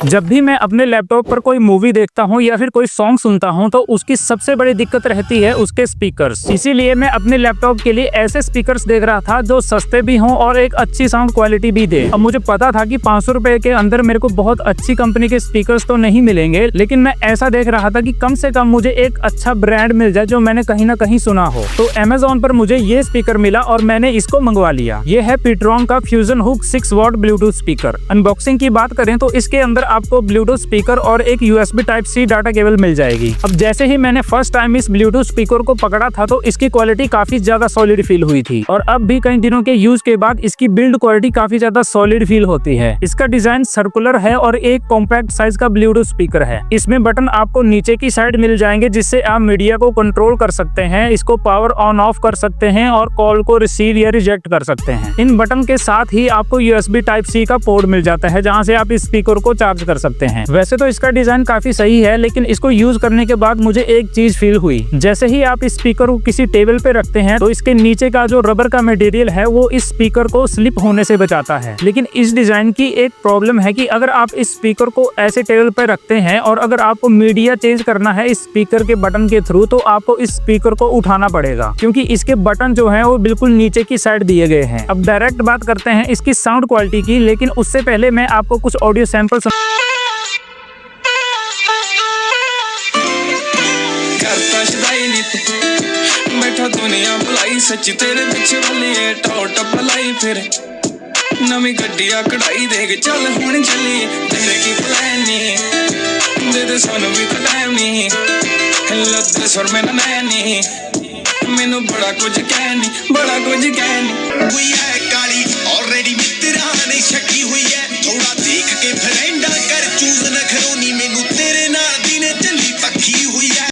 जब भी मैं अपने लैपटॉप पर कोई मूवी देखता हूँ या फिर कोई सॉन्ग सुनता हूँ तो उसकी सबसे बड़ी दिक्कत रहती है उसके स्पीकर्स। इसीलिए मैं अपने लैपटॉप के लिए ऐसे स्पीकर्स देख रहा था जो सस्ते भी हों और एक अच्छी साउंड क्वालिटी भी दे। अब मुझे पता था कि 500 रुपए के अंदर मेरे को बहुत अच्छी कंपनी के स्पीकर्स तो नहीं मिलेंगे, लेकिन मैं ऐसा देख रहा था कि कम से कम मुझे एक अच्छा ब्रांड मिल जाए जो मैंने कहीं ना कहीं सुना हो। तो Amazon पर मुझे ये स्पीकर मिला और मैंने इसको मंगवा लिया। ये है Pitron का fusion hook 6 what Bluetooth speaker. Unboxing की बात करें तो इसके अंदर आपको ब्लूटूथ स्पीकर और एक USB Type-C डाटा केबल मिल जाएगी। अब जैसे ही मैंने फर्स्ट टाइम इस ब्लूटूथ स्पीकर को पकड़ा था तो इसकी क्वालिटी काफी ज्यादा सॉलिड फील हुई थी और अब भी कई दिनों के यूज के बाद इसकी बिल्ड क्वालिटी काफी ज्यादा सॉलिड फील होती है। इसका डिजाइन सर्कुलर है और एक कॉम्पैक्ट साइज का ब्लूटूथ स्पीकर है। इसमें बटन आपको नीचे की साइड मिल जाएंगे जिससे आप मीडिया को कंट्रोल कर सकते हैं, इसको पावर ऑन ऑफ कर सकते हैं और कॉल को रिसीव या रिजेक्ट कर सकते हैं। इन बटन के साथ ही आपको USB Type-C का पोर्ट मिल जाता है जहां से आप इस स्पीकर को चार्ज कर सकते हैं। वैसे तो इसका डिजाइन काफी सही है, लेकिन इसको यूज करने के बाद मुझे एक चीज फील हुई। जैसे ही आप इस स्पीकर को किसी टेबल पे रखते हैं तो इसके नीचे का जो रबर का मटेरियल है वो इस स्पीकर को स्लिप होने से बचाता है। लेकिन इस डिजाइन की एक प्रॉब्लम है कि अगर आप इस स्पीकर को ऐसे टेबल पे रखते हैं और अगर आपको मीडिया चेंज करना है इस स्पीकर के बटन के थ्रू तो आपको इस स्पीकर को उठाना पड़ेगा, क्योंकि इसके बटन जो है वो बिल्कुल नीचे की साइड दिए गए हैं। अब डायरेक्ट बात करते हैं इसकी साउंड क्वालिटी की, लेकिन उससे पहले मैं आपको कुछ ऑडियो सैंपल बैठा दुनिया बुलाई सच तेरे पिछे वाली टॉट पलाई फिर नवी गड्डिया कढ़ाई देख चल हुण चली तेरे की प्लान नहीं दे सानू भी तो टाइम नहीं लद्दे सुर में नैनी मैनू बड़ा कुछ कहनी हुई है काली ऑलरेडी मित्रा ने शकी हुई है थोड़ा देख के फ्रेंडा कर चूज न खरोनी मैनू तेरे नाल दिन चली पक्की हुई है।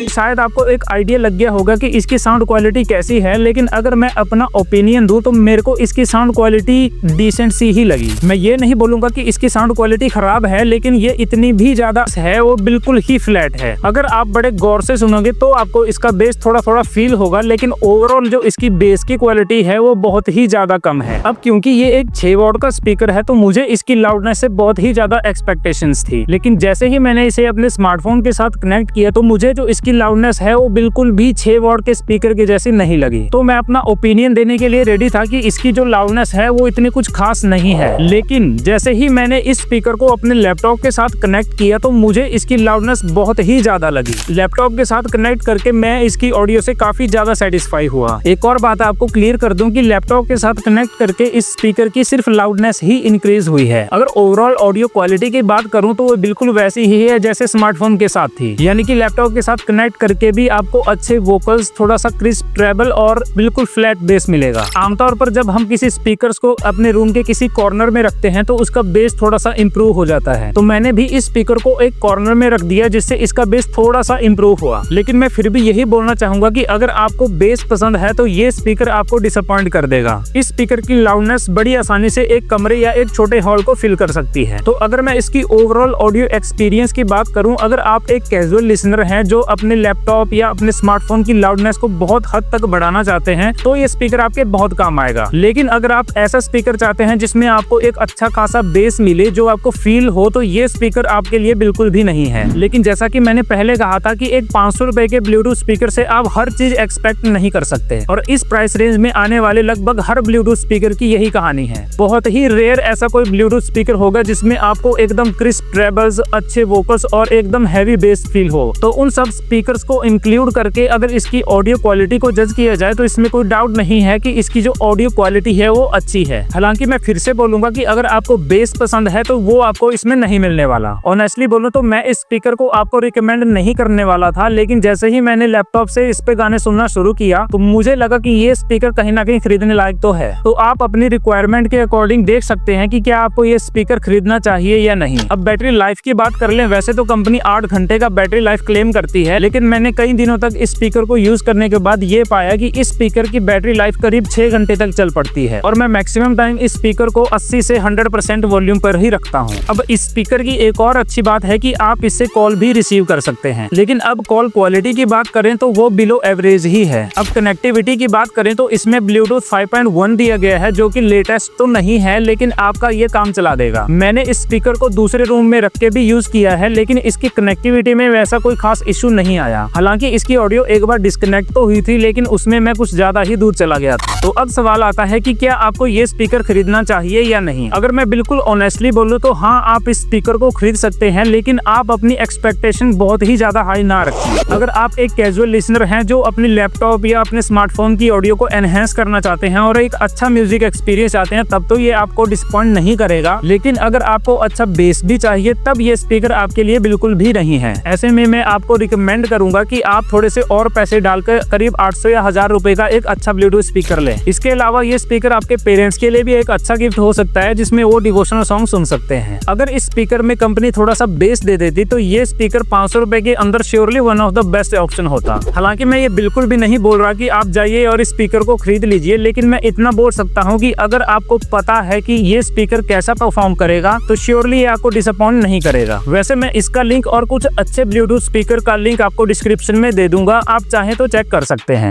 शायद आपको एक आइडिया लग गया होगा कि इसकी साउंड क्वालिटी कैसी है, लेकिन अगर मैं अपना ओपिनियन दूं तो मेरे को इसकी साउंड क्वालिटी डिसेंट सी ही लगी। मैं ये नहीं बोलूंगा कि इसकी साउंड क्वालिटी खराब है, लेकिन ये इतनी भी ज्यादा है वो बिल्कुल ही फ्लैट है। अगर आप बड़े गौर से सुनोगे तो आपको इसका बेस थोड़ा थोड़ा फील होगा, लेकिन ओवरऑल जो इसकी बेस की क्वालिटी है वो बहुत ही ज्यादा कम है। अब क्योंकि ये एक 6 वॉट का स्पीकर है तो मुझे इसकी लाउडनेस से बहुत ही ज्यादा एक्सपेक्टेशंस थी, लेकिन जैसे ही मैंने इसे अपने स्मार्टफोन के साथ कनेक्ट किया तो मुझे जो इसकी लाउडनेस है वो बिल्कुल भी 6 वॉट के स्पीकर के जैसी नहीं लगी। तो मैं अपना ओपिनियन देने के लिए रेडी था कि इसकी जो लाउडनेस है वो इतनी कुछ खास नहीं है, लेकिन जैसे ही मैंने इस स्पीकर को अपने लैपटॉप के साथ कनेक्ट किया तो मुझे इसकी लाउडनेस बहुत ही ज्यादा लगी। लैपटॉप के साथ कनेक्ट करके मैं इसकी ऑडियो से काफी ज्यादा सेटिस्फाई हुआ। एक और बात आपको क्लियर कर दूं कि लैपटॉप के साथ कनेक्ट करके इस स्पीकर की सिर्फ लाउडनेस ही इंक्रीज हुई है। अगर ओवरऑल ऑडियो क्वालिटी की बात करूं तो वो बिल्कुल वैसी ही है जैसे स्मार्टफोन के साथ थी, यानी कि लैपटॉप के साथ कनेक्ट करके भी आपको अच्छे वोकल्स, थोड़ा सा क्रिस्प ट्रेबल और बिल्कुल फ्लैट बेस मिलेगा। आमतौर पर जब हम किसी स्पीकर्स को अपने रूम के किसी कॉर्नर में रखते हैं तो उसका बेस थोड़ा सा इम्प्रूव हो जाता है, तो मैंने भी इस स्पीकर को एक कॉर्नर में रख दिया जिससे इसका बेस थोड़ा सा इम्प्रूव हुआ। लेकिन मैं फिर भी यही बोलना चाहूंगा कि अगर आपको बेस पसंद है तो ये स्पीकर आपको डिसअपॉइंट कर देगा। इस स्पीकर की लाउडनेस बड़ी आसानी से एक कमरे या एक छोटे हॉल को फिल कर सकती है। तो अगर मैं इसकी ओवरऑल ऑडियो एक्सपीरियंस की बात करूं, अगर आप एक कैजुअल लिसनर हैं जो अपने लैपटॉप या अपने स्मार्टफोन की लाउडनेस को बहुत हद तक बढ़ाना चाहते हैं तो ये स्पीकर आपके बहुत काम आएगा। लेकिन अगर आप ऐसा स्पीकर चाहते हैं जिसमें आपको एक अच्छा खासा बेस मिले जो आपको फील हो तो ये स्पीकर आपके लिए बिल्कुल भी नहीं है। लेकिन जैसा कि मैंने पहले कहा था कि एक 500 रुपए के ब्लूटूथ स्पीकर से आप हर चीज एक्सपेक्ट नहीं कर सकते, और इस प्राइस रेंज में आने वाले लगभग हर ब्लूटूथ स्पीकर की यही कहानी है। बहुत ही रेयर ऐसा कोई ब्लूटूथ स्पीकर होगा जिसमें आपको एकदम क्रिस्प ट्रेबल्स, अच्छे वोकल्स और एकदम हैवी बेस फील हो। तो उन सब स्पीकर्स को इंक्लूड करके अगर इसकी ऑडियो क्वालिटी को जज किया जाए तो इसमें कोई डाउट नहीं है कि इसकी जो ऑडियो क्वालिटी है वो अच्छी है। हालांकि मैं फिर से बोलूंगा कि अगर आपको बेस पसंद है तो वो आपको इसमें नहीं मिलने वाला। ऑनेस्टली बोलूं तो मैं इस स्पीकर को आपको रिकमेंड नहीं करने वाला था, लेकिन जैसे ही मैंने लैपटॉप से इस पे गाने सुनना शुरू किया तो मुझे लगा कि ये स्पीकर कहीं ना कहीं खरीदने लायक तो है। तो आप अपनी रिक्वायरमेंट के अकॉर्डिंग देख सकते हैं कि क्या आपको ये स्पीकर खरीदना चाहिए या नहीं। अब बैटरी लाइफ की बात कर लें, वैसे तो कंपनी 8 घंटे का बैटरी लाइफ क्लेम करती है, लेकिन लेकिन मैंने कई दिनों तक इस स्पीकर को यूज करने के बाद ये पाया कि इस स्पीकर की बैटरी लाइफ करीब 6 घंटे तक चल पड़ती है और मैं मैक्सिमम टाइम इस स्पीकर को 80 से 100% वॉल्यूम पर ही रखता हूँ। अब इस स्पीकर की एक और अच्छी बात है कि आप इससे कॉल भी रिसीव कर सकते हैं, लेकिन अब कॉल क्वालिटी की बात करें तो वो बिलो एवरेज ही है। अब कनेक्टिविटी की बात करें तो इसमें ब्लूटूथ 5.1 दिया गया है, जो कि लेटेस्ट तो नहीं है लेकिन आपका ये काम चला देगा। मैंने इस स्पीकर को दूसरे रूम में रख के भी यूज किया है, लेकिन इसकी कनेक्टिविटी में वैसा कोई खास इशू नहीं आया। हालांकि इसकी ऑडियो एक बार डिस्कनेक्ट तो हुई थी, लेकिन उसमें मैं कुछ ज्यादा ही दूर चला गया था। तो अब सवाल आता है कि क्या आपको ये स्पीकर खरीदना चाहिए या नहीं। अगर मैं बिल्कुल ऑनेस्टली बोलूं तो हाँ, आप इस स्पीकर को खरीद सकते हैं, लेकिन आप अपनी एक्सपेक्टेशन बहुत ही ज्यादा हाई ना रखिए। अगर आप एक कैजुअल लिसनर हैं जो अपने लैपटॉप या अपने स्मार्टफोन की ऑडियो को एनहेंस करना चाहते हैं और एक अच्छा म्यूजिक एक्सपीरियंस चाहते हैं, तब तो ये आपको डिसअपॉइंट नहीं करेगा। लेकिन अगर आपको अच्छा बेस भी चाहिए, तब ये स्पीकर आपके लिए बिल्कुल भी नहीं है। ऐसे में मैं आपको रिकमेंड करूंगा कि आप थोड़े से और पैसे डालकर करीब 800 या 1000 रुपए का एक अच्छा ब्लूटूथ स्पीकर लें। इसके अलावा ये स्पीकर आपके पेरेंट्स के लिए भी एक अच्छा गिफ्ट हो सकता है, जिसमें वो डिवोशनल सॉन्ग सुन सकते हैं। अगर इस स्पीकर में कंपनी थोड़ा सा बेस दे देती तो ये स्पीकर 500 रुपए के अंदर surely one of the best option होता। हालांकि मैं ये बिल्कुल भी नहीं बोल रहा कि आप जाइए और इस स्पीकर को खरीद लीजिए, लेकिन मैं इतना बोल सकता हूँ कि अगर आपको पता है कि ये स्पीकर कैसा परफॉर्म करेगा तो श्योरली आपको डिसअपॉइंट नहीं करेगा। वैसे मैं इसका लिंक और कुछ अच्छे ब्लूटूथ स्पीकर का लिंक आपको डिस्क्रिप्शन में दे दूंगा, आप चाहें तो चेक कर सकते हैं।